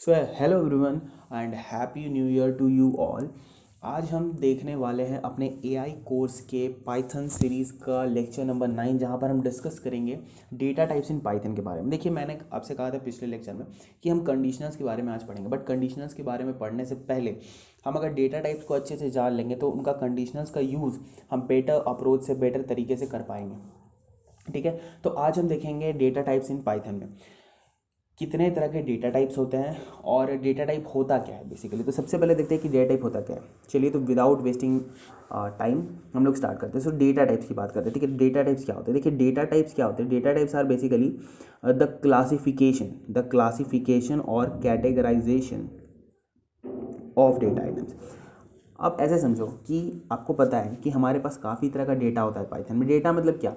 So hello everyone and happy new year to you all. आज हम देखने वाले हैं अपने एआई कोर्स के पाइथन सीरीज़ का लेक्चर नंबर 9, जहां पर हम डिस्कस करेंगे डेटा टाइप्स इन पाइथन के बारे में। देखिए, मैंने आपसे कहा था पिछले लेक्चर में कि हम कंडीशनल्स के बारे में आज पढ़ेंगे, बट कंडीशनल्स के बारे में पढ़ने से पहले हम अगर डेटा टाइप्स को अच्छे से जान लेंगे तो उनका कंडीशनल्स का यूज़ हम बेटर अप्रोच से बेटर तरीके से कर पाएंगे। ठीक है, तो आज हम देखेंगे डेटा टाइप्स इन पाइथन में कितने तरह के डेटा टाइप्स होते हैं और डेटा टाइप होता क्या है बेसिकली। तो सबसे पहले देखते हैं कि डेटा टाइप होता क्या है। चलिए, तो विदाउट वेस्टिंग टाइम हम लोग स्टार्ट करते हैं। सो डेटा टाइप्स की बात करते हैं। ठीक है, डेटा टाइप्स क्या होते हैं। देखिए, डेटा टाइप्स क्या होते हैं। Data types are basically the classification और कैटेगराइजेशन ऑफ डेटा आइटम्स। अब ऐसे समझो कि आपको पता है कि हमारे पास काफ़ी तरह का डेटा होता है पाइथन में। डेटा मतलब क्या,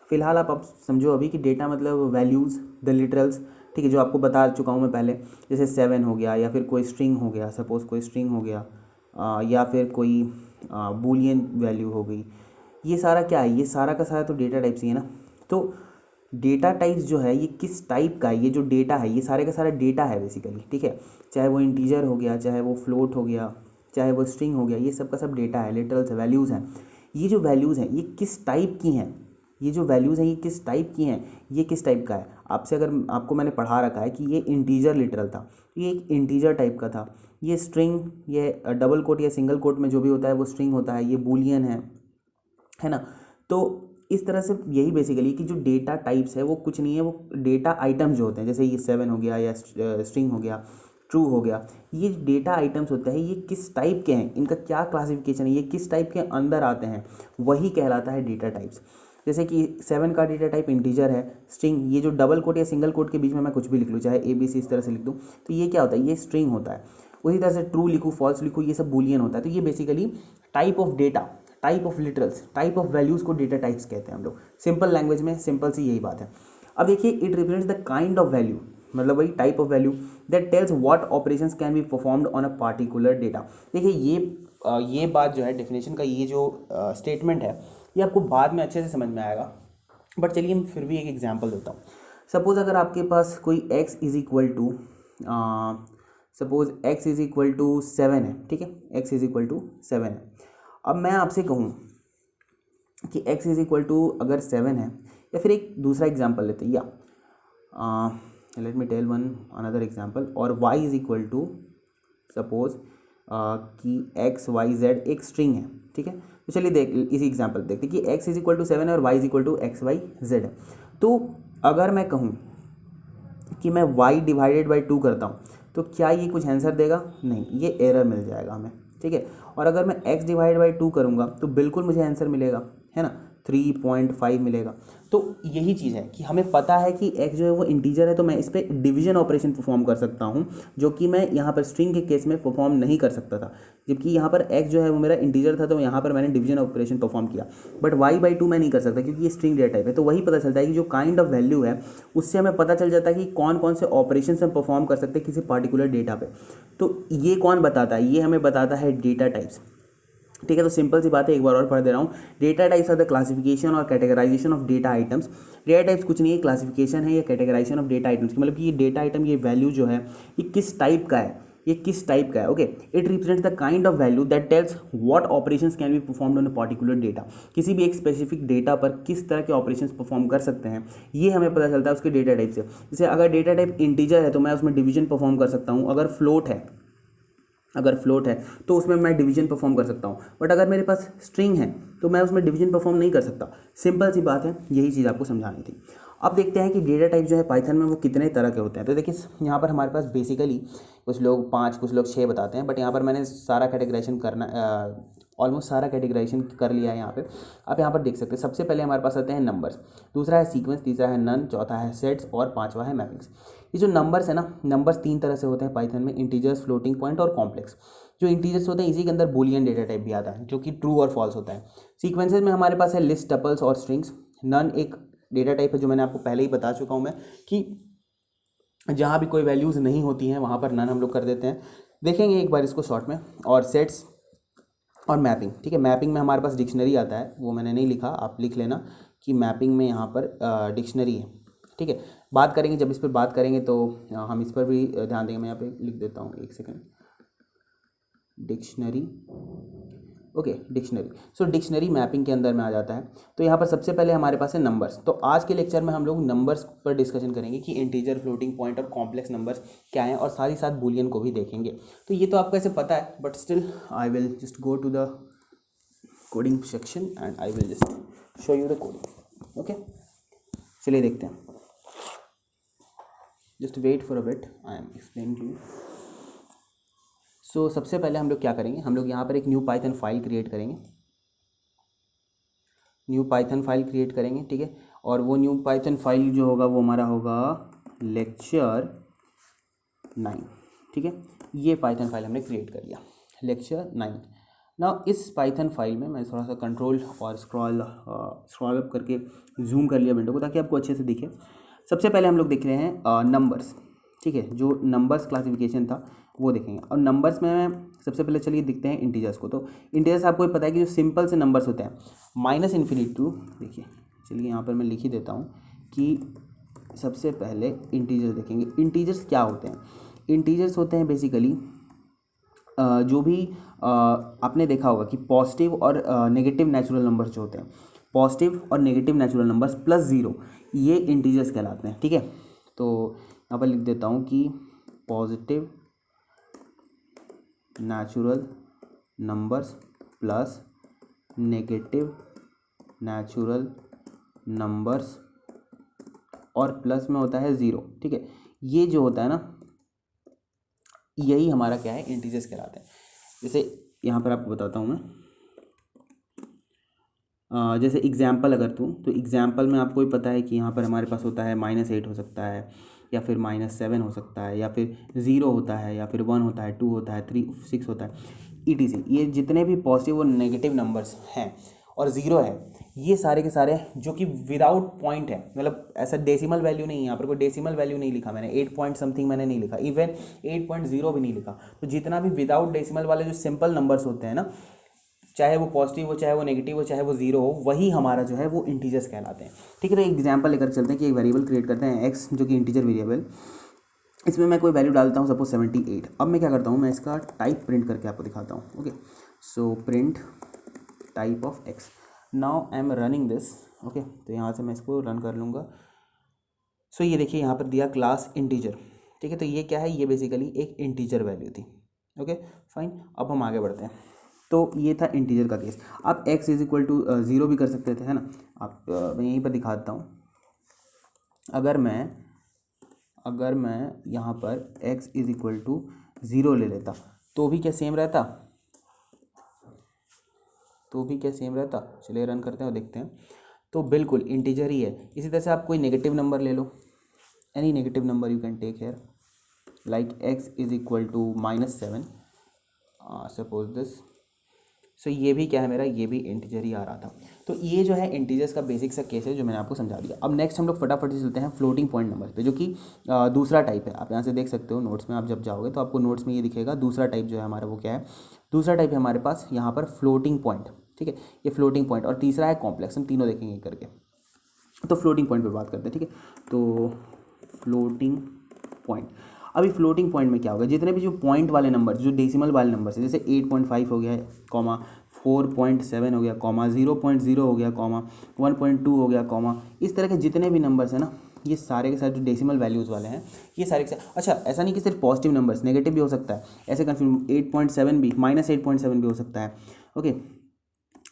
फिलहाल आप समझो अभी कि डेटा मतलब वैल्यूज़, द लिटरल्स। ठीक है, जो आपको बता चुका हूँ मैं पहले, जैसे 7 हो गया या फिर कोई स्ट्रिंग हो गया, सपोज़ कोई स्ट्रिंग हो गया, या फिर कोई बूलियन वैल्यू हो गई। ये सारा क्या है, ये सारा का सारा तो डेटा टाइप्स ही है ना। तो डेटा टाइप्स जो है ये किस टाइप का है, ये जो डेटा है ये सारे का सारा डेटा है बेसिकली। ठीक है, चाहे वो इंटीजर हो गया, चाहे वो फ्लोट हो गया, चाहे वो स्ट्रिंग हो गया, ये सब का सब डेटा है, लिटरल्स वैल्यूज़ हैं। ये जो वैल्यूज़ हैं ये किस टाइप की हैं, ये जो वैल्यूज़ हैं ये किस टाइप की हैं, ये किस टाइप का है। आपसे अगर आपको मैंने पढ़ा रखा है कि ये इंटीजर लिटरल था, ये एक इंटीजर टाइप का था। ये स्ट्रिंग, ये डबल कोट या सिंगल कोट में जो भी होता है वो स्ट्रिंग होता है, ये बूलियन है ना। तो इस तरह से यही बेसिकली कि जो डेटा टाइप्स है वो कुछ नहीं है, वो डेटा आइटम्स जो होते हैं, जैसे ये 7 हो गया या स्ट्रिंग हो गया, ट्रू हो गया, ये डेटा आइटम्स होते हैं, ये किस टाइप के हैं, इनका क्या क्लासिफिकेशन है, ये किस टाइप के अंदर आते हैं, वही कहलाता है डेटा टाइप्स। जैसे कि 7 का डेटा टाइप इंटीजर है, स्ट्रिंग, ये जो डबल कोट या सिंगल कोट के बीच में मैं कुछ भी लिख लूँ, चाहे ABC इस तरह से लिख दूँ, तो ये क्या होता है, ये स्ट्रिंग होता है। उसी तरह से ट्रू लिखूँ, फॉल्स लिखूँ, ये सब बूलियन होता है। तो ये basically type of data, type of literals, type of values को डेटा टाइप्स कहते हैं हम लोग। सिंपल लैंग्वेज में सिंपल सी यही बात है। अब देखिए, it represents the kind of value, मतलब वही type of value that tells what operations can be performed on a particular data. देखिए, ये बात जो है डेफिनेशन का, ये जो स्टेटमेंट है ये आपको बाद में अच्छे से समझ में आएगा, बट चलिए मैं फिर भी एक एग्जांपल देता हूँ। सपोज़ अगर आपके पास कोई x is equal to, suppose x is equal to 7 है। ठीक है, x इज इक्वल टू 7 है। अब मैं आपसे कहूँ कि x इज इक्वल टू अगर 7 है, या फिर एक दूसरा एग्जांपल लेते हैं, या let me tell one another example, और y is equal to suppose कि XYZ एक स्ट्रिंग है। ठीक है, तो चलिए देख इसी एग्जांपल देखते हैं कि x इज इक्वल टू 7 है और y is equal to XYZ है। तो अगर मैं कहूँ कि मैं y डिवाइडेड बाई 2 करता हूँ, तो क्या ये कुछ आंसर देगा? नहीं, ये एरर मिल जाएगा हमें। ठीक है, और अगर मैं x डिवाइड बाई 2 करूँगा तो बिल्कुल मुझे आंसर मिलेगा, है ना, 3.5 मिलेगा। तो यही चीज़ है कि हमें पता है कि x जो है वो इंटीजर है, तो मैं इस पर डिवीजन ऑपरेशन परफॉर्म कर सकता हूँ, जो कि मैं यहाँ पर स्ट्रिंग के केस में परफॉर्म नहीं कर सकता था। जबकि यहाँ पर x जो है वो मेरा इंटीजर था, तो यहाँ पर मैंने डिवीजन ऑपरेशन परफॉर्म किया, बट y/2 मैं नहीं कर सकता क्योंकि ये स्ट्रिंग डेटा टाइप है। तो वही पता चलता है कि जो काइंड ऑफ वैल्यू है उससे हमें पता चल जाता है कि कौन कौन से ऑपरेशन हम परफॉर्म कर सकते हैं किसी पार्टिकुलर डेटा पे। तो ये कौन बताता है, ये हमें बताता है डेटा टाइप्स। ठीक है, तो सिंपल सी बात है, एक बार और पढ़ दे रहा हूँ। Data types are the classification और categorisation of data items. Data types कुछ नहीं है, क्लासिफिकेशन है या कैटेगराइजेशन ऑफ डेटा आइटम्स, मतलब कि ये डेटा आइटम, ये वैल्यू जो है ये किस टाइप का है, ये किस टाइप का है। Okay, it represents the kind of value that tells what operations can be performed on a particular data. किसी भी एक स्पेसिफिक डेटा पर किस तरह के ऑपरेशंस परफॉर्म कर सकते हैं, ये हमें पता चलता है उसके डेटा टाइप से। जैसे अगर डेटा टाइप इंटीजर है तो मैं उसमें डिवीजन परफॉर्म कर सकता हूँ, अगर फ्लोट है तो उसमें मैं डिवीजन परफॉर्म कर सकता हूँ, बट अगर मेरे पास स्ट्रिंग है तो मैं उसमें डिवीजन परफॉर्म नहीं कर सकता। सिंपल सी बात है, यही चीज़ आपको समझानी थी। अब देखते हैं कि डेटा टाइप जो है पाइथन में वो कितने तरह के होते हैं। तो देखिए, यहाँ पर हमारे पास बेसिकली कुछ लोग 5 कुछ लोग 6 बताते हैं, बट यहाँ पर मैंने सारा कैटेगराइजेशन करना, ऑलमोस्ट सारा कैटेगराइजेशन कर लिया है यहाँ पे। आप यहाँ पर देख सकते हैं, सबसे पहले हमारे पास आते हैं नंबर्स, दूसरा है सीक्वेंस, तीसरा है नन, चौथा है सेट्स और पांचवा है मैपिंग्स। ये जो नंबर्स है ना, नंबर्स 3 तरह से होते हैं पाइथन में, इंटीजर्स, फ्लोटिंग पॉइंट और कॉम्प्लेक्स। जो इंटीजर्स होते हैं इसी के अंदर बूलियन डेटा टाइप भी आता है, जो कि ट्रू और फॉल्स होता है। सीक्वेंसेस में हमारे पास है लिस्ट, टपल्स और स्ट्रिंग्स। नन एक डेटा टाइप है जो मैंने आपको पहले ही बता चुका हूँ मैं, कि जहाँ भी कोई वैल्यूज़ नहीं होती हैं वहाँ पर नन हम लोग कर देते हैं। देखेंगे एक बार इसको शॉर्ट में। और सेट्स और मैपिंग। ठीक है, मैपिंग में हमारे पास डिक्शनरी आता है, वो मैंने नहीं लिखा, आप लिख लेना कि मैपिंग में यहाँ पर डिक्शनरी है। ठीक है, बात करेंगे जब इस पर बात करेंगे तो हम इस पर भी ध्यान देंगे। मैं यहाँ पे लिख देता हूँ, एक second, dictionary. Okay, dictionary. So dictionary mapping के अंदर में आ जाता है। तो यहाँ पर सबसे पहले हमारे पास है नंबर्स। तो आज के लेक्चर में हम लोग नंबर्स पर डिस्कशन करेंगे कि इंटीजर, फ्लोटिंग पॉइंट और कॉम्प्लेक्स नंबर्स क्या हैं, और साथ ही साथ बूलियन को भी देखेंगे। तो ये तो आपको ऐसे पता है, but still I will just go to the coding section and I will just show you the coding. Okay, चलिए देखते हैं। Just wait for a bit, I am explaining to you. So सबसे पहले हम लोग क्या करेंगे, हम लोग यहाँ पर एक न्यू पाइथन फाइल क्रिएट करेंगे। न्यू पाइथन फाइल क्रिएट करेंगे, ठीक है। और वो न्यू पाइथन फाइल जो होगा वो हमारा होगा लेक्चर 9, ठीक है। ये पाइथन फाइल हमने क्रिएट कर लिया, लेक्चर 9। नाउ इस पाइथन फाइल में मैं थोड़ा सा कंट्रोल और स्क्रॉल अप करके जूम कर लिया विंडो को, ताकि आपको अच्छे से दिखे। सबसे पहले हम लोग देख रहे हैं नंबर्स, ठीक है। जो नंबर्स क्लासिफिकेशन था वो देखेंगे। और नंबर्स में सबसे पहले चलिए देखते हैं इंटीजर्स को। तो इंटीजर्स आपको पता है कि जो सिंपल से नंबर्स होते हैं, -∞ टू, देखिए चलिए यहाँ पर मैं लिख ही देता हूँ कि सबसे पहले इंटीजर्स देखेंगे। इंटीजर्स क्या होते हैं? इंटीजर्स होते हैं बेसिकली जो भी आपने देखा होगा कि पॉजिटिव और नेगेटिव नेचुरल नंबर्स जो होते हैं, पॉजिटिव और negative natural numbers plus zero, ये इंटीजर्स कहलाते हैं, ठीक है। तो यहाँ पर लिख देता हूँ कि positive natural numbers plus negative natural numbers, और प्लस में होता है ज़ीरो, ठीक है। ये जो होता है ना, यही हमारा क्या है, इंटीजर्स कहलाते हैं। जैसे यहाँ पर आपको बताता हूँ मैं, जैसे एग्जाम्पल अगर दूँ तो एग्जाम्पल में आपको ही पता है कि यहाँ पर हमारे पास होता है -8 हो सकता है, या फिर -7 हो सकता है, या फिर 0 होता है, या फिर 1 होता है, 2 होता है, 3 6 होता है, ETC। ये जितने भी पॉजिटिव और नेगेटिव नंबर्स हैं और 0 है, ये सारे के सारे जो कि विदाउट पॉइंट है, मतलब ऐसा डेसिमल वैल्यू नहीं है, यहाँ पर कोई डेसिमल वैल्यू नहीं लिखा मैंने, 8 पॉइंट समथिंग मैंने नहीं लिखा, इवन 8.0 भी नहीं लिखा। तो जितना भी विदाउट डेसिमल वाले जो सिंपल नंबर्स होते हैं ना, चाहे वो पॉजिटिव हो, चाहे वो नेगेटिव हो, चाहे वो 0 हो, वही हमारा जो है वो इंटीजर्स कहलाते हैं, ठीक है। तो एक एग्जांपल लेकर चलते हैं कि एक वेरिएबल क्रिएट करते हैं एक्स, जो कि इंटीजर वेरिएबल। इसमें मैं कोई वैल्यू डालता हूँ, सपोज 78। अब मैं क्या करता हूँ, मैं इसका टाइप प्रिंट करके आपको दिखाता हूँ। Okay, so print type of x. Now I am running this. Okay, तो यहाँ से मैं इसको रन कर लूँगा। सो ये देखिए यहाँ पर दिया क्लास इंटीजर, ठीक है। तो ये क्या है, ये बेसिकली एक इंटीजर वैल्यू थी। ओके फाइन, अब हम आगे बढ़ते हैं। तो ये था इंटीजर का केस। आप x = 0 भी कर सकते थे, है ना। आप मैं यहीं पर दिखाता हूँ। अगर मैं यहाँ पर x = 0 ले लेता तो भी क्या सेम रहता, चलिए रन करते हैं और देखते हैं। तो बिल्कुल इंटीजर ही है। इसी तरह से आप कोई नेगेटिव नंबर ले लो, any negative number you can take here, like x = -7, suppose this. So ये भी क्या है मेरा, ये भी इंटीजर ही आ रहा था। तो ये जो है इंटीजर्स का बेसिक सा केस है जो मैंने आपको समझा दिया। अब नेक्स्ट हम लोग फटाफट से चलते हैं फ्लोटिंग पॉइंट नंबर पे, जो कि दूसरा टाइप है। आप यहाँ से देख सकते हो नोट्स में, आप जब जाओगे तो आपको नोट्स में ये दिखेगा। दूसरा टाइप जो है हमारा वो क्या है, दूसरा टाइप है हमारे पास यहाँ पर फ्लोटिंग पॉइंट, ठीक है। ये फ्लोटिंग पॉइंट, और तीसरा है कॉम्प्लेक्स। हम तीनों देखेंगे करके। तो फ्लोटिंग पॉइंट पर बात करते हैं, ठीक है। तो फ्लोटिंग पॉइंट, अभी फ्लोटिंग पॉइंट में क्या होगा, जितने भी जो पॉइंट वाले नंबर, जो डेसिमल वाले नंबर है, जैसे 8.5 हो गया, कॉमा 4.7 हो गया, कॉमा 0.0 हो गया, कॉमा 1.2 हो गया, कॉमा, इस तरह के जितने भी नंबर्स हैं ना, ये सारे के सारे जो डेसिमल वैल्यूज़ वाले हैं, ये सारे के सारे। अच्छा, ऐसा नहीं कि सिर्फ पॉजिटिव नंबर्स, नेगेटिव भी हो सकता है। ऐसे कन्फ्यूज 8.7 भी, -8.7 भी हो सकता है। ओके,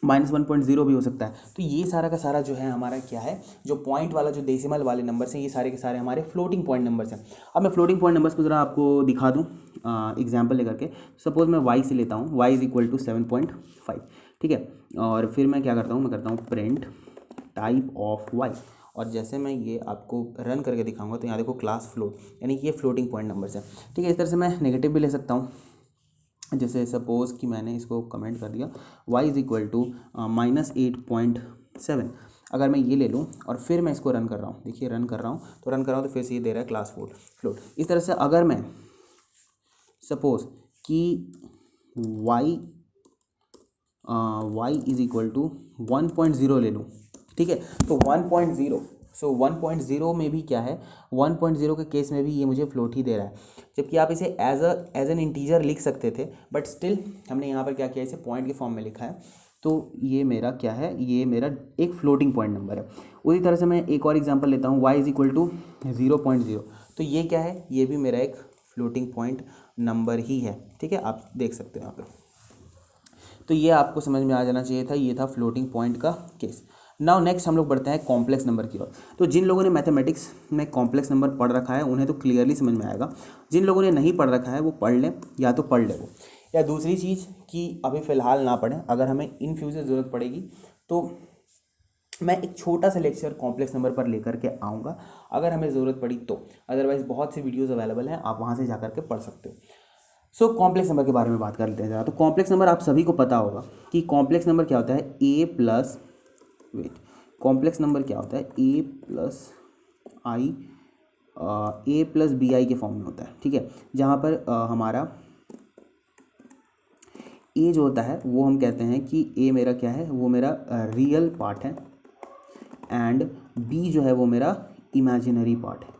-1.0 भी हो सकता है। तो ये सारा का सारा जो है हमारा क्या है, जो पॉइंट वाला, जो डेसिमल वाले नंबर्स हैं, ये सारे के सारे हमारे फ्लोटिंग पॉइंट नंबर्स हैं। अब मैं फ्लोटिंग पॉइंट नंबर्स को ज़रा आपको दिखा दूँ एग्जाम्पल लेकर के। सपोज मैं y से लेता हूँ, y = 7.5, ठीक है। और फिर मैं क्या करता हूँ, मैं करता हूँ प्रिंट टाइप ऑफ y। और जैसे मैं ये आपको रन करके दिखाऊंगा तो यहाँ देखो क्लास फ्लोट, यानी कि ये फ्लोटिंग पॉइंट नंबर्स हैं, ठीक है। इस तरह से मैं नेगेटिव भी ले सकता हूँ। जैसे सपोज़ कि मैंने इसको कमेंट कर दिया y = -8.7। अगर मैं ये ले लूँ और फिर मैं इसको रन कर रहा हूँ, देखिए रन कर रहा हूँ तो फिर से ये दे रहा है क्लास फ्लोट। इस तरह से अगर मैं सपोज़ कि y = 1.0 ले लूँ, ठीक है। तो 1.0 सो 1.0 में भी क्या है, 1.0 के केस में भी ये मुझे फ्लोट ही दे रहा है, जबकि आप इसे एज एन इंटीजर लिख सकते थे, बट स्टिल हमने यहाँ पर क्या किया, इसे पॉइंट के फॉर्म में लिखा है। तो ये मेरा क्या है, ये मेरा एक फ्लोटिंग पॉइंट नंबर है। उसी तरह से मैं एक और एग्जांपल लेता हूँ, y इज इक्वल टू 0.0। तो ये क्या है, ये भी मेरा एक फ्लोटिंग पॉइंट नंबर ही है, ठीक है, आप देख सकते हो यहाँ पर। तो ये आपको समझ में आ जाना चाहिए था, ये था फ्लोटिंग पॉइंट का केस। नाउ नेक्स्ट हम लोग बढ़ते हैं कॉम्प्लेक्स नंबर की ओर। तो जिन लोगों ने मैथमेटिक्स में कॉम्प्लेक्स नंबर पढ़ रखा है उन्हें तो क्लियरली समझ में आएगा, जिन लोगों ने नहीं पढ़ रखा है वो पढ़ लें, या तो पढ़ ले वो, या दूसरी चीज़ कि अभी फ़िलहाल ना पढ़ें, अगर हमें इन फ्यूचर ज़रूरत पड़ेगी तो मैं एक छोटा सा लेक्चर कॉम्प्लेक्स नंबर पर लेकर के आऊँगा, अगर हमें ज़रूरत पड़ी तो। अदरवाइज़ बहुत सी वीडियोज़ अवेलेबल हैं, आप वहाँ से जा करके पढ़ सकते हो। सो कॉम्प्लेक्स नंबर के बारे में बात कर लेते हैं ज़रा। तो कॉम्प्लेक्स नंबर आप सभी को पता होगा कि कॉम्प्लेक्स नंबर क्या होता है, कॉम्प्लेक्स नंबर क्या होता है, ए प्लस बी आई के फॉर्म में होता है, ठीक है। जहाँ पर हमारा ए जो होता है वो हम कहते हैं कि ए मेरा क्या है, वो मेरा रियल पार्ट है, एंड बी जो है वो मेरा इमेजिनरी पार्ट है,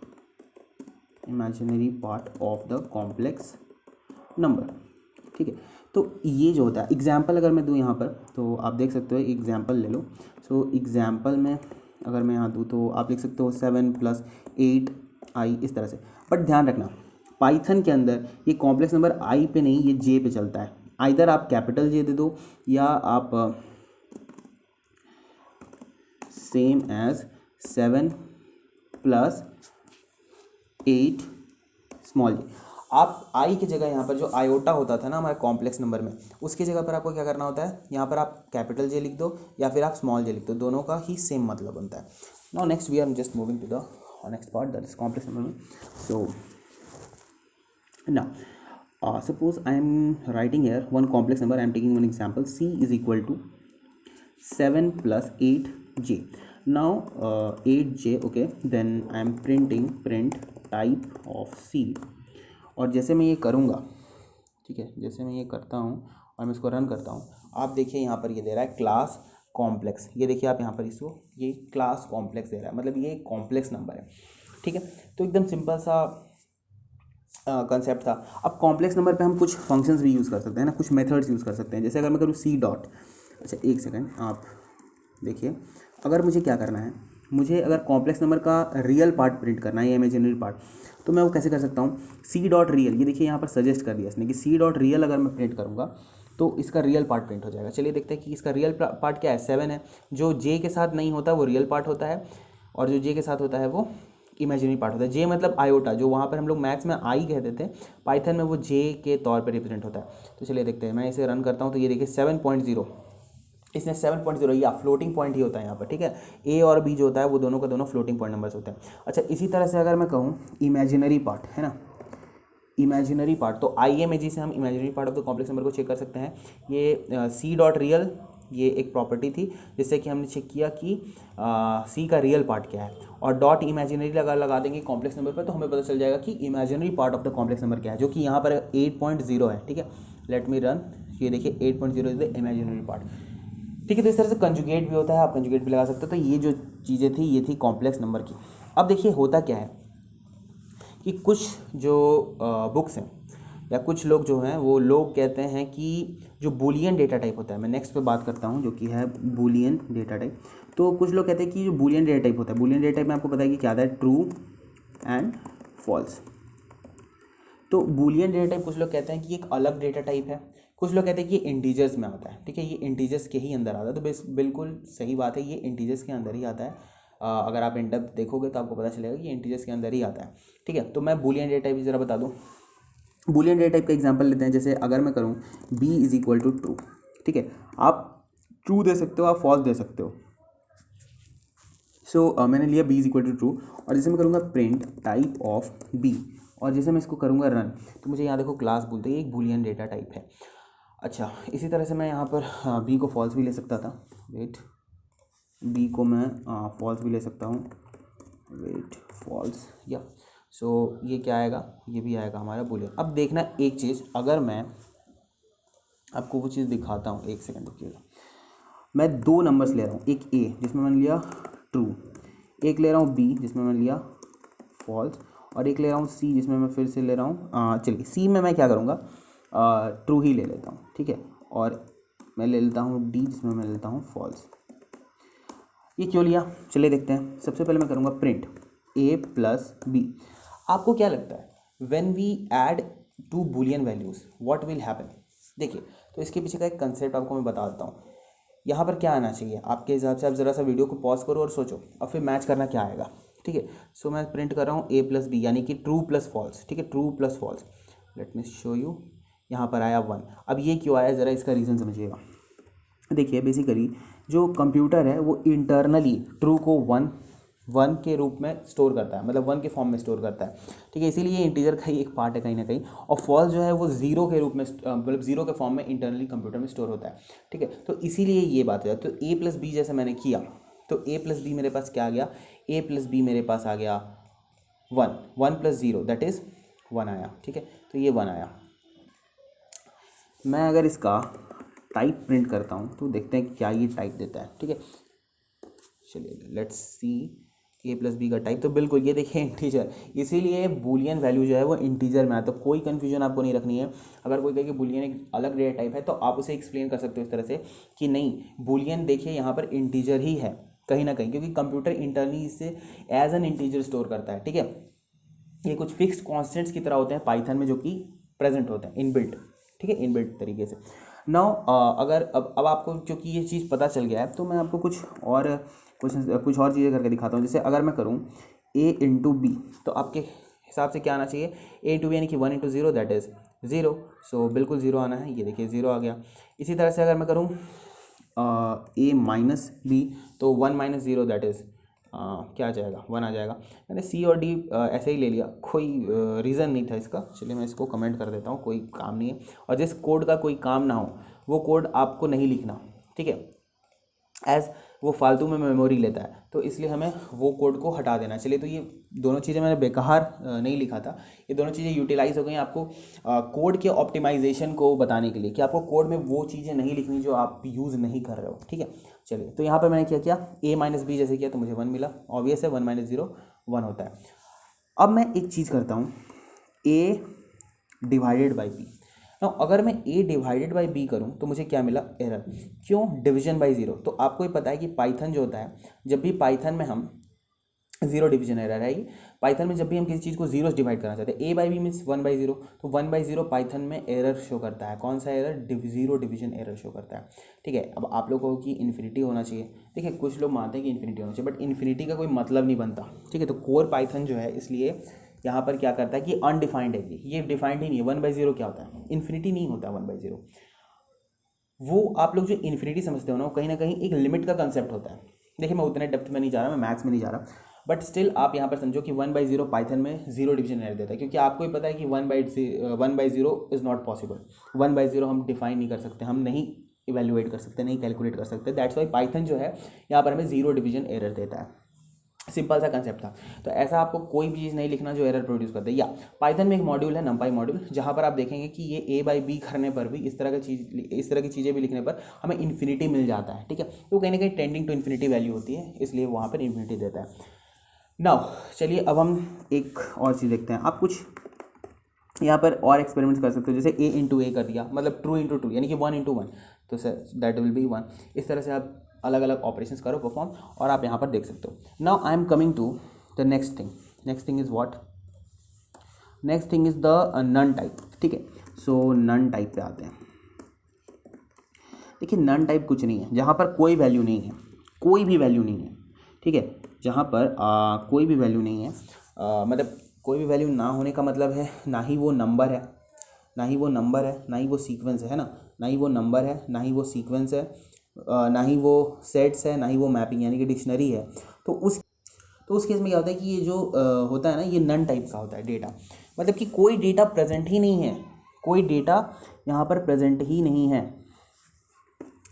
imaginary part of the complex number, ठीक है। तो ये जो होता है, एग्जाम्पल अगर मैं दूँ यहाँ पर, तो आप देख सकते हो, एग्जाम्पल ले लो। सो एग्जाम्पल में अगर मैं यहाँ दूँ तो आप लिख सकते हो 7 + 8i, इस तरह से। बट ध्यान रखना, पाइथन के अंदर ये कॉम्प्लेक्स नंबर आई पे नहीं, ये जे पे चलता है। आइदर आप कैपिटल जे दे दो, या आप सेम एज 7 + 8 स्मॉल जे। आप आई की जगह यहाँ पर जो आयोटा होता था ना हमारे कॉम्प्लेक्स नंबर में, उसकी जगह पर आपको क्या करना होता है, यहाँ पर आप कैपिटल जे लिख दो या फिर आप स्मॉल जे लिख दो, दोनों का ही सेम मतलब बनता है। Now next we are just moving to the next part, that is complex number में। So now suppose I am writing here one complex number. I am taking one example, c is equal to 7 + 8j. Now 8j, okay, then I am print type of c, और जैसे मैं ये करूँगा, ठीक है, जैसे मैं ये करता हूँ और मैं इसको रन करता हूँ, आप देखिए यहाँ पर ये दे रहा है क्लास कॉम्प्लेक्स। ये देखिए आप यहाँ पर इसको, ये क्लास कॉम्प्लेक्स दे रहा है, मतलब ये कॉम्प्लेक्स नंबर है, ठीक है। तो एकदम सिंपल सा कंसेप्ट था। अब कॉम्प्लेक्स नंबर पे हम कुछ फंक्शंस भी यूज़ कर सकते हैं ना, कुछ मेथड्स यूज़ कर सकते हैं। जैसे अगर मैं करूँ सी डॉट, अच्छा एक सेकंड आप देखिए, अगर मुझे क्या करना है, मुझे अगर कॉम्प्लेक्स नंबर का रियल पार्ट प्रिंट करना है या इमेजिनरी पार्ट, तो मैं वो कैसे कर सकता हूँ, सी डॉट रियल। ये देखिए यहाँ पर सजेस्ट कर दिया इसने कि सी डॉट रियल अगर मैं प्रिंट करूँगा तो इसका रियल पार्ट प्रिंट हो जाएगा। चलिए देखते हैं कि इसका रियल पार्ट क्या है, 7 है। जो जे के साथ नहीं होता वो रियल पार्ट होता है, और जो जे के साथ होता है वो इमेजिनरी पार्ट होता है। जे मतलब आयोटा, जो वहाँ पर हम लोग मैथ्स में आई कहते थे, पाइथन में वो जे के तौर पर रिप्रेजेंट होता है। तो चलिए देखते हैं, मैं इसे रन करता हूँ तो ये देखिए 7.0, इसने 7.0, या फ्लोटिंग पॉइंट ही होता है यहाँ पर, ठीक है। ए और बी जो होता है वो दोनों का दोनों फ्लोटिंग पॉइंट नंबर्स होते हैं। अच्छा, इसी तरह से अगर मैं कहूँ इमेजिनरी पार्ट है ना, इमेजिनरी पार्ट, तो IMAG से हम imaginary part of the complex number को चेक कर सकते हैं। ये सी डॉट रियल, ये एक प्रॉपर्टी थी जिससे कि हमने चेक किया कि सी का रियल पार्ट क्या है, और डॉट इमेजिनरी लगा देंगे कॉम्प्लेक्स नंबर पर, तो हमें पता चल जाएगा कि imaginary part of the complex number क्या है, जो कि यहाँ पर 8.0 है, ठीक है। लेट मी रन, ये देखिए 8.0 इज द इमेजिनरी पार्ट, ठीक है। तो इस तरह से कंजुगेट भी होता है, आप कंजुगेट भी लगा सकते हो। तो ये जो चीज़ें थी ये थी कॉम्प्लेक्स नंबर की। अब देखिए होता क्या है कि कुछ जो बुक्स हैं या कुछ लोग जो हैं वो लोग कहते हैं कि जो बूलियन डेटा टाइप होता है, मैं नेक्स्ट पे बात करता हूँ, जो कि है बूलियन डेटा टाइप। तो कुछ लोग कहते हैं कि जो बूलियन डेटा टाइप होता है, बूलियन डेटा टाइप में आपको पता है कि क्या आता है, ट्रू एंड फॉल्स। तो बूलियन डेटा टाइप कुछ लोग कहते हैं कि एक अलग डेटा टाइप है, कुछ लोग कहते हैं कि ये इंटीजर्स में आता है, ठीक है, ये इंटीजर्स के ही अंदर आता है। तो बिल्कुल सही बात है, ये इंटीजर्स के अंदर ही आता है। अगर आप इन डेप्थ देखोगे तो आपको पता चलेगा कि ये इंटीजर्स के अंदर ही आता है, ठीक है। तो मैं बूलियन डेटा टाइप ज़रा बता दूँ। बूलियन डेटा टाइप का एग्जांपल लेते हैं। जैसे अगर मैं करूँ b is equal to true, ठीक है, आप ट्रू दे सकते हो, आप फॉल्स दे सकते हो। सो मैंने लिया b is equal to true, और जैसे मैं करूँगा प्रिंट टाइप ऑफ b, और जैसे मैं इसको करूँगा रन, तो मुझे यहाँ देखो क्लास बोलते हैं, एक बूलियन डेटा टाइप है। अच्छा, इसी तरह से मैं यहाँ पर b को फॉल्स भी ले सकता था, वेट, b को मैं फॉल्स भी ले सकता हूँ, वेट, फॉल्स, या सो ये क्या आएगा, ये भी आएगा हमारा बूलियन। अब देखना एक चीज़, अगर मैं आपको वो चीज़ दिखाता हूँ, एक सेकंड रुकिएगा। मैं 2 नंबर्स ले रहा हूँ, एक a जिसमें मैंने लिया ट्रू, एक ले रहा हूँ बी जिसमें मैं लिया फॉल्स, और एक ले रहा हूँ सी जिसमें मैं फिर से ले रहा हूँ, चलिए सी में मैं क्या करूँगा, ट्रू ही ले लेता हूँ, ठीक है। और मैं ले लेता हूँ डी जिसमें मैं लेता हूँ फॉल्स। ये क्यों लिया, चलिए देखते हैं। सबसे पहले मैं करूँगा प्रिंट ए प्लस बी। आपको क्या लगता है when we add two Boolean values what will happen? देखिए, तो इसके पीछे का एक कंसेप्ट आपको मैं बता देता हूँ। यहाँ पर क्या आना चाहिए आपके हिसाब से, आप ज़रा सा वीडियो को पॉज करो और सोचो और फिर मैच करना क्या आएगा, ठीक है। सो मैं प्रिंट कर रहा हूँ ए प्लस बी यानी कि ट्रू प्लस फॉल्स, ठीक है, true plus false. Let me show you, यहाँ पर आया 1। अब ये क्यों आया, ज़रा इसका रीज़न समझिएगा। देखिए बेसिकली जो कंप्यूटर है वो इंटरनली ट्रू को 1 के रूप में स्टोर करता है, मतलब 1 के फॉर्म में स्टोर करता है, ठीक है। इसीलिए ये इंटीजर का ही एक पार्ट है कहीं ना कहीं। और फॉल्स जो है वो 0 के रूप में, मतलब 0 के फॉर्म में इंटरनली कंप्यूटर में स्टोर होता है, ठीक है। तो इसीलिए ये बात है। तो ए प्लस बी जैसे मैंने किया, तो ए प्लस बी मेरे पास क्या आ गया, ए प्लस बी मेरे पास आ गया 1 प्लस 0 दैट इज़ 1 आया, ठीक है। तो ये 1 आया। मैं अगर इसका टाइप प्रिंट करता हूँ तो देखते हैं क्या ये टाइप देता है, ठीक है। चलिए let's see a plus b का टाइप। तो बिल्कुल ये देखिए इंटीजर, इसीलिए बूलियन वैल्यू जो है वो इंटीजर में आता है। तो कोई कन्फ्यूजन आपको नहीं रखनी है। अगर कोई कहे कि बूलियन एक अलग डेटा टाइप है तो आप उसे एक्सप्लेन कर सकते हो इस तरह से कि नहीं, बूलियन देखिए यहाँ पर इंटीजर ही है कहीं ना कहीं, क्योंकि कंप्यूटर इंटरनली इसे एज एन इंटीजर स्टोर करता है, ठीक है। ये कुछ फिक्स्ड कॉन्स्टेंट्स की तरह होते हैं पाइथन में जो कि प्रेजेंट होते हैं इनबिल्ट, ठीक है, इनबिल्ट तरीके से। नाउ अगर अब आपको क्योंकि ये चीज़ पता चल गया है तो मैं आपको कुछ और चीज़ें करके दिखाता हूँ। जैसे अगर मैं करूँ a इंटू बी, तो आपके हिसाब से क्या आना चाहिए, a इंटू बी यानी कि 1 इंटू 0 दैट इज़ 0। सो बिल्कुल 0 आना है, ये देखिए 0 आ गया। इसी तरह से अगर मैं करूँ a माइनस बी, तो 1 माइनस 0 दैट इज़ क्या आ जाएगा, 1 आ जाएगा। मैंने सी और डी ऐसे ही ले लिया, कोई रीज़न नहीं था इसका। चलिए मैं इसको कमेंट कर देता हूँ, कोई काम नहीं है। और जिस कोड का कोई काम ना हो वो कोड आपको नहीं लिखना, ठीक है, एज वो फालतू में मेमोरी लेता है, तो इसलिए हमें वो कोड को हटा देना। चलिए तो ये दोनों चीज़ें मैंने बेकार नहीं लिखा था, ये दोनों चीज़ें यूटिलाइज हो गई आपको कोड के ऑप्टिमाइजेशन को बताने के लिए कि आपको कोड में वो चीज़ें नहीं लिखनी जो आप यूज़ नहीं कर रहे हो, ठीक है। चलिए तो यहाँ पर मैंने क्या किया, ए माइनस बी जैसे किया तो मुझे 1 मिला, ऑब्वियस है 1 माइनस 0 1 होता है। अब मैं एक चीज़ करता हूँ, ए डिवाइडेड बाई बी। ना अगर मैं a डिवाइडेड बाई बी करूँ तो मुझे क्या मिला, एरर। क्यों, डिवीजन बाई 0। तो आपको ही पता है कि पाइथन जो होता है, जब भी पाइथन में हम 0 डिवीजन एरर है, पाइथन में जब भी हम किसी चीज़ को 0 डिवाइड करना चाहते हैं, a by b means 1 by 0, तो 1 बाई 0 पाइथन में एरर शो करता है। कौन सा एरर, 0 डिवीजन एरर शो करता है, ठीक है। अब आप लोगों को कि इन्फिनिटी होना चाहिए, देखिए कुछ लोग मानते हैं कि इन्फिनिटी होना चाहिए, बट इन्फिनिटी का कोई मतलब नहीं बनता, ठीक है। तो कोर पाइथन जो है इसलिए यहाँ पर क्या करता है कि अनडिफाइंड है, ये डिफाइंड ही नहीं है। 1 बाई 0 क्या होता है, इन्फिनिटी नहीं होता 1 बाई 0। वो आप लोग जो इन्फिनिटी समझते हो ना, वो कहीं ना कहीं एक लिमिट का कंसेप्ट होता है। देखिए मैं उतने डेप्थ में नहीं जा रहा, मैं मैथ्स में नहीं जा रहा, बट स्टिल आप यहाँ पर समझो कि 1 बाई 0 पाइथन में 0 डिवीजन एरर देता है, क्योंकि आपको ही पता है कि 1 by 0 is not possible. 1 by 0 हम डिफाइन नहीं कर सकते, हम नहीं इवेल्युएट कर सकते, नहीं कैलकुलेट कर सकते। दैट्स वाई पाइथन जो है यहाँ पर हमें 0 डिवीजन एरर देता है। सिंपल सा कंसेप्ट था। तो ऐसा आपको कोई भी चीज़ नहीं लिखना जो एरर प्रोड्यूस करते हैं। या पाइथन में एक मॉड्यूल है नंपाई मॉड्यूल, जहाँ पर आप देखेंगे कि ये a बाई बी करने पर भी इस तरह की चीज़ें भी लिखने पर हमें इन्फिनिटी मिल जाता है, ठीक है। तो कहीं ना कहीं टेंडिंग टू इन्फिनिटी वैल्यू होती है, इसलिए वहाँ पर इन्फिनिटी देता है। नाउ चलिए अब हम एक और चीज़ देखते हैं। आप कुछ यहाँ पर और एक्सपेरिमेंट्स कर सकते हो, जैसे a इंटू ए कर दिया, मतलब ट्रू इंटू ट्रू यानी कि 1 इंटू 1, तो सर दैट विल बी 1। इस तरह से आप अलग अलग ऑपरेशंस करो परफॉर्म, और आप यहाँ पर देख सकते हो। Now I am coming to the next thing is what, next thing is the none type, ठीक है। सो नन टाइप पे आते हैं। देखिए नन टाइप कुछ नहीं है, जहाँ पर कोई वैल्यू नहीं है, कोई भी वैल्यू नहीं है, ठीक है। जहाँ पर कोई भी वैल्यू नहीं है, मतलब कोई भी वैल्यू ना होने का मतलब है ना ही वो नंबर है, ना ही वो सीक्वेंस है ना, ना ही वो नंबर है, ना ही वो सीक्वेंस है, ना ही वो सेट्स है, ना ही वो मैपिंग यानी कि डिक्शनरी है। तो उस केस में क्या होता है कि ये जो होता है ना, ये नन टाइप का होता है डेटा, मतलब कि कोई डेटा प्रेजेंट ही नहीं है, कोई डेटा यहाँ पर प्रेजेंट ही नहीं है।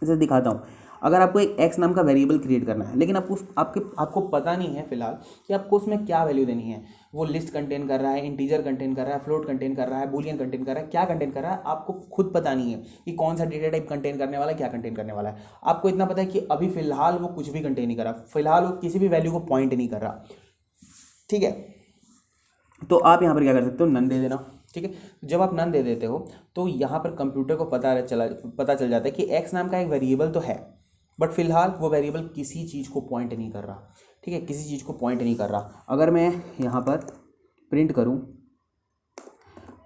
इसे दिखाता हूँ। अगर आपको एक एक्स नाम का वेरिएबल क्रिएट करना है, लेकिन आपको पता नहीं है फिलहाल कि आपको उसमें क्या वैल्यू देनी है, वो लिस्ट कंटेन कर रहा है, इंटीजर कंटेन कर रहा है, फ्लोट कंटेन कर रहा है, बूलियन कंटेन कर रहा है, क्या कंटेन कर रहा है, आपको खुद पता नहीं है कि कौन सा डेटा टाइप कंटेन करने वाला है, क्या कंटेन करने वाला है। आपको इतना पता है कि अभी फिलहाल वो कुछ भी कंटेन नहीं कर रहा, फिलहाल वो किसी भी वैल्यू को पॉइंट नहीं कर रहा, ठीक है। तो आप यहाँ पर क्या कर सकते हो, नन दे देना, ठीक है। जब आप नन दे देते हो तो यहाँ पर कंप्यूटर को पता चल जाता है कि एक्स नाम का एक वेरिएबल तो है, बट फिलहाल वो वेरिएबल किसी चीज़ को पॉइंट नहीं कर रहा, ठीक है, किसी चीज़ को पॉइंट नहीं कर रहा। अगर मैं यहाँ पर प्रिंट करूँ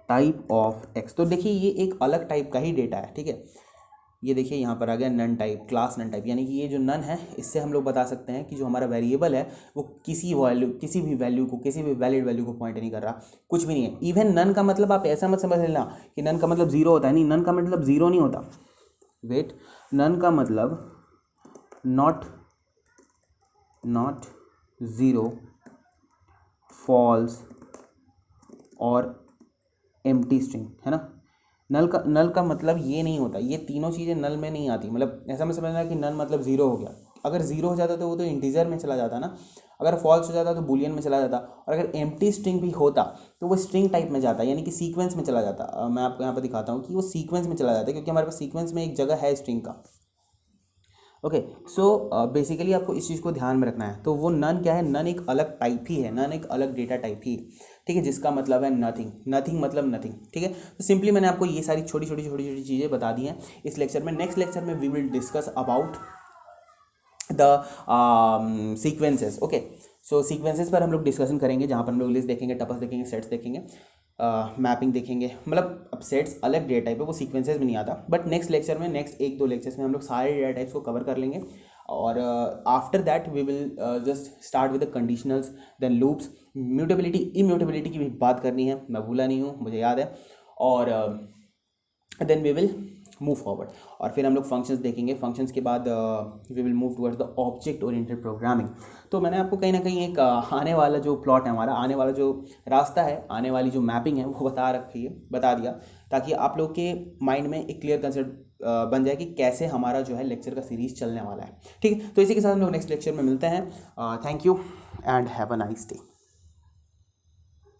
टाइप ऑफ एक्स, तो देखिए ये एक अलग टाइप का ही डेटा है, ठीक है। ये देखिए यहाँ पर आ गया none type, class none type, यानी कि ये जो नन है इससे हम लोग बता सकते हैं कि जो हमारा वेरिएबल है वो किसी भी वैल्यू को, किसी भी वैलिड वैल्यू को पॉइंट नहीं कर रहा, कुछ भी नहीं है। इवन नन का मतलब आप ऐसा मत समझ लेना कि नन का मतलब जीरो होता है, नहीं, नन का मतलब जीरो नहीं होता, वेट, नन का मतलब नॉट ज़ीरो, फॉल्स और एम्प्टी स्ट्रिंग, है ना। नल का मतलब ये नहीं होता, ये तीनों चीज़ें नल में नहीं आती। मतलब ऐसा मैं समझना कि नल मतलब ज़ीरो हो गया, अगर ज़ीरो हो जाता तो वो तो इंटीजर में चला जाता ना, अगर फॉल्स हो जाता तो बूलियन में चला जाता, और अगर एम्प्टी स्ट्रिंग भी होता तो वो स्ट्रिंग टाइप में जाता, यानी कि सीक्वेंस में चला जाता। मैं आपको यहाँ पर दिखाता हूँ कि वो सीक्वेंस में चला जाता है, क्योंकि हमारे पास सीक्वेंस में एक जगह है स्ट्रिंग का। ओके, सो बेसिकली आपको इस चीज़ को ध्यान में रखना है। तो वो नन क्या है, नन एक अलग टाइप ही है, नन एक अलग डेटा टाइप ही, ठीक है, जिसका मतलब है नथिंग, नथिंग मतलब नथिंग, ठीक है। तो सिंपली मैंने आपको ये सारी छोटी छोटी चीज़ें बता दी हैं इस लेक्चर में। नेक्स्ट लेक्चर में we will discuss about the sequences. Okay, so sequences पर हम लोग डिस्कशन करेंगे, जहाँ पर हम लोग लिस्ट देखेंगे, टपल्स देखेंगे, सेट्स देखेंगे, मैपिंग देखेंगे। मतलब अब सेट्स अलग डेटा टाइप है, वो सीक्वेंसेस में नहीं आता, बट नेक्स्ट लेक्चर में, नेक्स्ट 1-2 लेक्चर्स में हम लोग सारे डेटा टाइप्स को कवर कर लेंगे। और after that we will just start with the conditionals, then loops, mutability, immutability की भी बात करनी है, मैं भूला नहीं हूँ, मुझे याद है। और then we will move forward, और फिर हम लोग फंक्शंस देखेंगे। फंक्शंस के बाद we will move towards the object oriented programming. तो मैंने आपको कहीं ना कहीं एक आने वाला जो प्लॉट है हमारा, आने वाला जो रास्ता है, आने वाली जो मैपिंग है वो बता दिया, ताकि आप लोग के माइंड में एक क्लियर कंसेप्ट बन जाए कि कैसे हमारा जो है लेक्चर का सीरीज़ चलने वाला है, ठीक है। तो इसी के साथ हम लोग नेक्स्ट लेक्चर में मिलते हैं। Thank you and have a nice day.